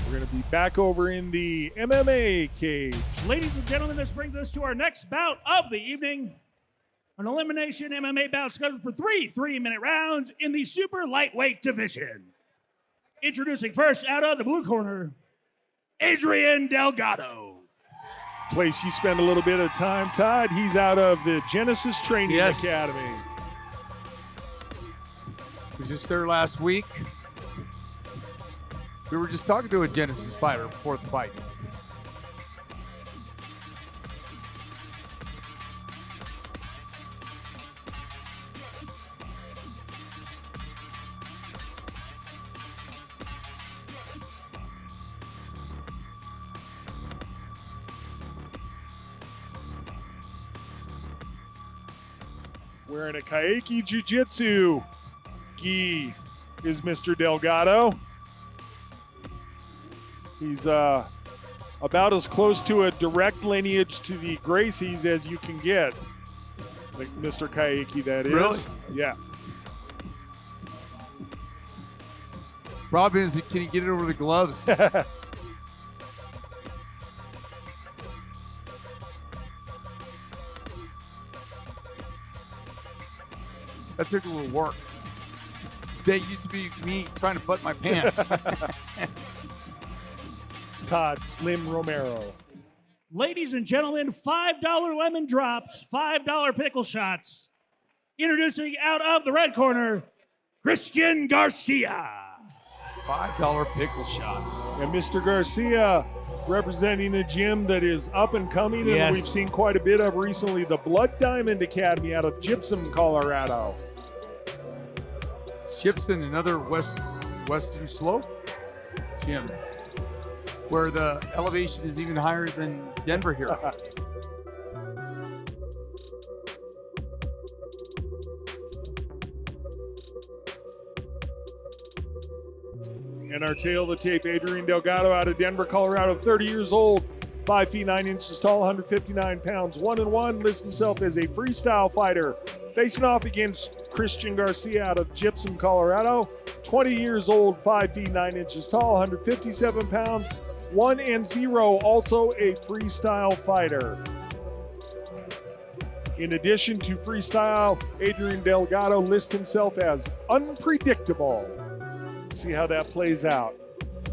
We're going to be back over in the MMA cage. Ladies and gentlemen, this brings us to our next bout of the evening. An elimination MMA bout scheduled for 3 3-minute rounds in the super lightweight division. Introducing first out of the blue corner, ADRIAN DELGADO. Place you spend a little bit of time, Todd. He's out of the Genesis Training Academy. Was just there last week. We were just talking to a Genesis fighter before the fight. Wearing a Kaiki Jiu-Jitsu gi is Mr. Delgado. He's about as close to a direct lineage to the Gracies as you can get. Like Mr. Kaiki, that is. Really? Yeah. Problem is, can he get it over the gloves? That took a little work. That used to be me trying to button my pants. Todd Slim Romero. Ladies and gentlemen, $5 lemon drops, $5 pickle shots. Introducing out of the red corner, Christian Garcia. $5 pickle shots. And Mr. Garcia representing a gym that is up and coming, and Yes. we've seen quite a bit of recently, the Blood Diamond Academy out of Gypsum, Colorado. Gypsum, another western slope gym where the elevation is even higher than Denver here. And our tail of the tape, ADRIAN DELGADO out of Denver, Colorado, 30 years old, 5 feet 9 inches tall, 159 pounds, 1-1, lists himself as a freestyle fighter. Facing off against Christian Garcia out of Gypsum, Colorado, 20 years old, 5 feet 9 inches tall, 157 pounds, 1-0, also a freestyle fighter. In addition to freestyle, ADRIAN DELGADO lists himself as unpredictable. See how that plays out.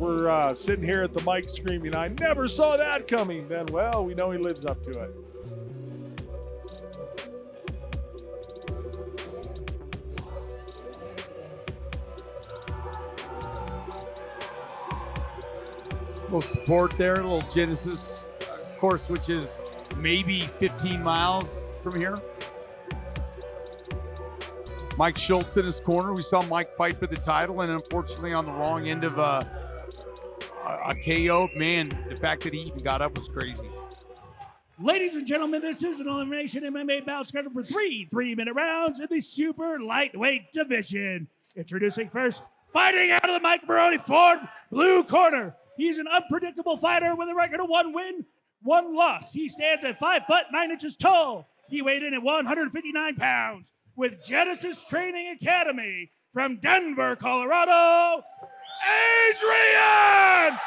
We're sitting here at the mic screaming, I never saw that coming. Then, well, we know he lives up to it. A little support there, a little Genesis course, which is maybe 15 miles from here. Mike Schultz in his corner. We saw Mike fight for the title, and unfortunately on the wrong end of a KO. Man, the fact that he even got up was crazy. Ladies and gentlemen, this is an elimination MMA bout scheduled for 3 3-minute rounds in the super lightweight division. Introducing first, fighting out of the Mike Maroney Ford blue corner. He's an unpredictable fighter with a record of 1 win, 1 loss. He stands at 5 foot 9 inches tall. He weighed in at 159 pounds. With Genesis Training Academy from Denver, Colorado, ADRIAN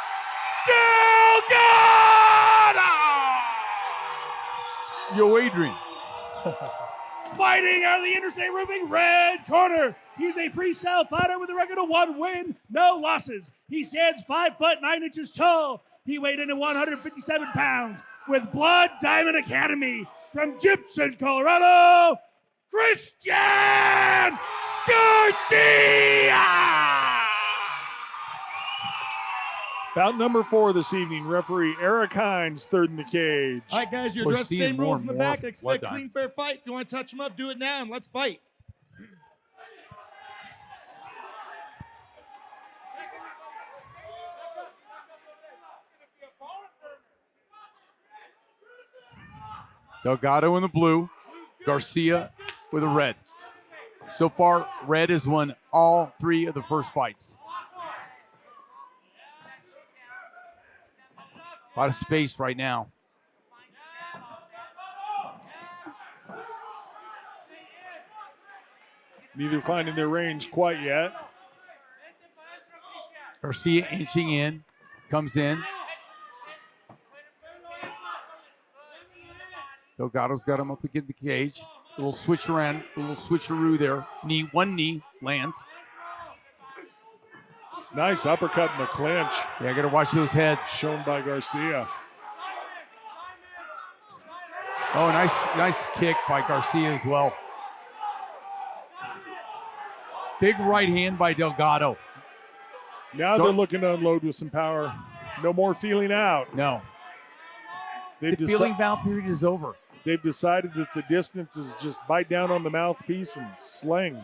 DELGADO! Yo, Adrian. Fighting out of the Interstate Roofing red corner. He's a freestyle fighter with a record of 1 win, no losses. He stands 5 foot 9 inches tall. He weighed in at 157 pounds. With Blood Diamond Academy from Gypsum, Colorado, Christian Garcia! Bout number 4 this evening, referee Eric Hines, third in the cage. All right, guys, you're We're addressed the seeing same more rules in and the more back. Blood Expect Diamond. clean, fair fight. If you want to touch them up, do it now, and let's fight. Delgado in the blue, Garcia with a red. So far, red has won all 3 of the first fights. A lot of space right now. Neither finding their range quite yet. Garcia inching in. comes in. Delgado's got him up against the cage. A little switch around, a little switcheroo there. One knee lands. Nice uppercut in the clinch. Yeah, I got to watch those heads. Shown by Garcia. Oh, nice kick by Garcia as well. Big right hand by Delgado. Now they're looking to unload with some power. No more feeling out. No. The feeling out period is over. They've decided that the distance is just bite down on the mouthpiece and sling.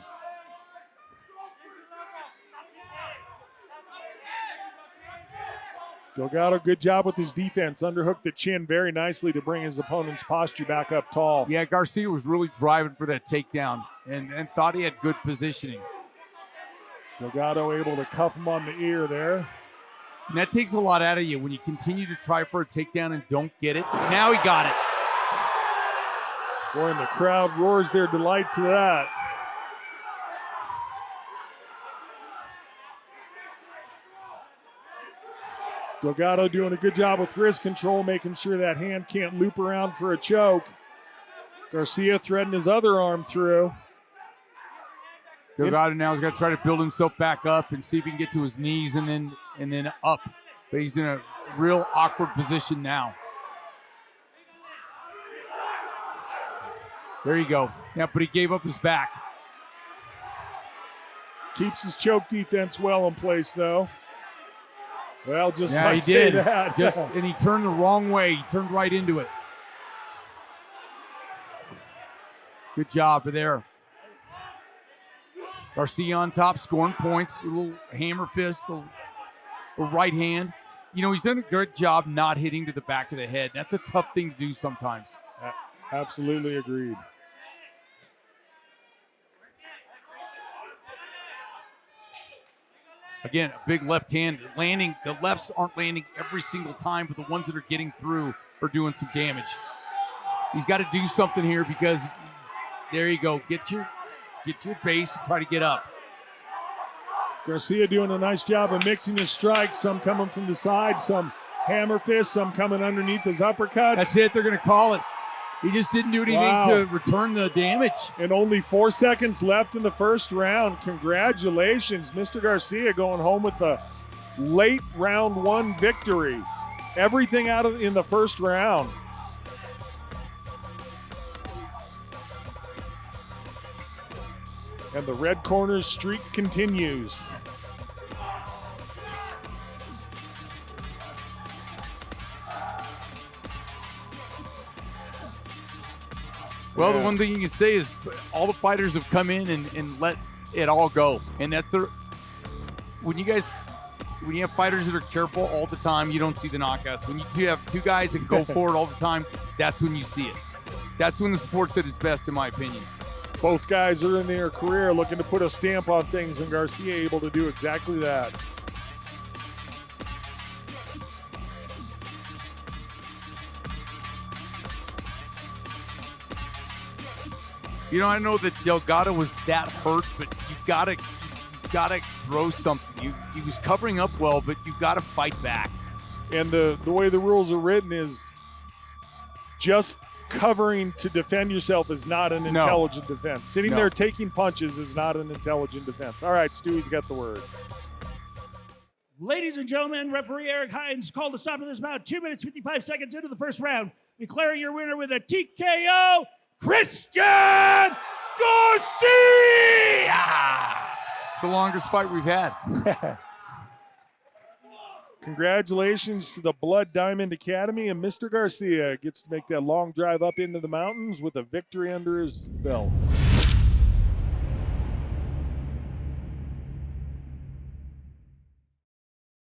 Delgado, good job with his defense. Underhooked the chin very nicely to bring his opponent's posture back up tall. Yeah, Garcia was really driving for that takedown and thought he had good positioning. Delgado able to cuff him on the ear there. And that takes a lot out of you when you continue to try for a takedown and don't get it. Now he got it. Boy, and the crowd roars their delight to that. Delgado doing a good job with wrist control, making sure that hand can't loop around for a choke. Garcia threading his other arm through. Delgado now has got to try to build himself back up and see if he can get to his knees and then up. But he's in a real awkward position now. There you go. Yeah, but he gave up his back. Keeps his choke defense well in place, though. Well, just yeah, like he did. That. And he turned the wrong way. He turned right into it. Good job there. Garcia on top, scoring points. A little hammer fist, a right hand. You know, he's done a good job not hitting to the back of the head. That's a tough thing to do sometimes. Absolutely agreed. Again, a big left hand landing. The lefts aren't landing every single time, but the ones that are getting through are doing some damage. He's got to do something here because there you go. Get your base and try to get up. Garcia doing a nice job of mixing his strikes. Some coming from the side, some hammer fists, some coming underneath his uppercuts. That's it. They're going to call it. He just didn't do anything to return the damage. And only 4 seconds left in the first round. Congratulations, Mr. Garcia going home with the late round 1 victory. Everything out of in the first round. And the red corner's streak continues. Well, the one thing you can say is all the fighters have come in and let it all go. And that's when you have fighters that are careful all the time, you don't see the knockouts. When you have two guys that go for it all the time, that's when you see it. That's when the sport's at its best, in my opinion. Both guys are in their career looking to put a stamp on things, and Garcia able to do exactly that. You know, I know that Delgado was that hurt, but you gotta throw something. He was covering up well, but you gotta fight back. And the way the rules are written is just covering to defend yourself is not an intelligent defense. Sitting there taking punches is not an intelligent defense. All right, Stewie's got the word. Ladies and gentlemen, referee Eric Hines called a stop to this about 2 minutes, 55 seconds into the first round, declaring your winner with a TKO, Christian Garcia! It's the longest fight we've had. Congratulations to the Blood Diamond Academy, and Mr. Garcia gets to make that long drive up into the mountains with a victory under his belt.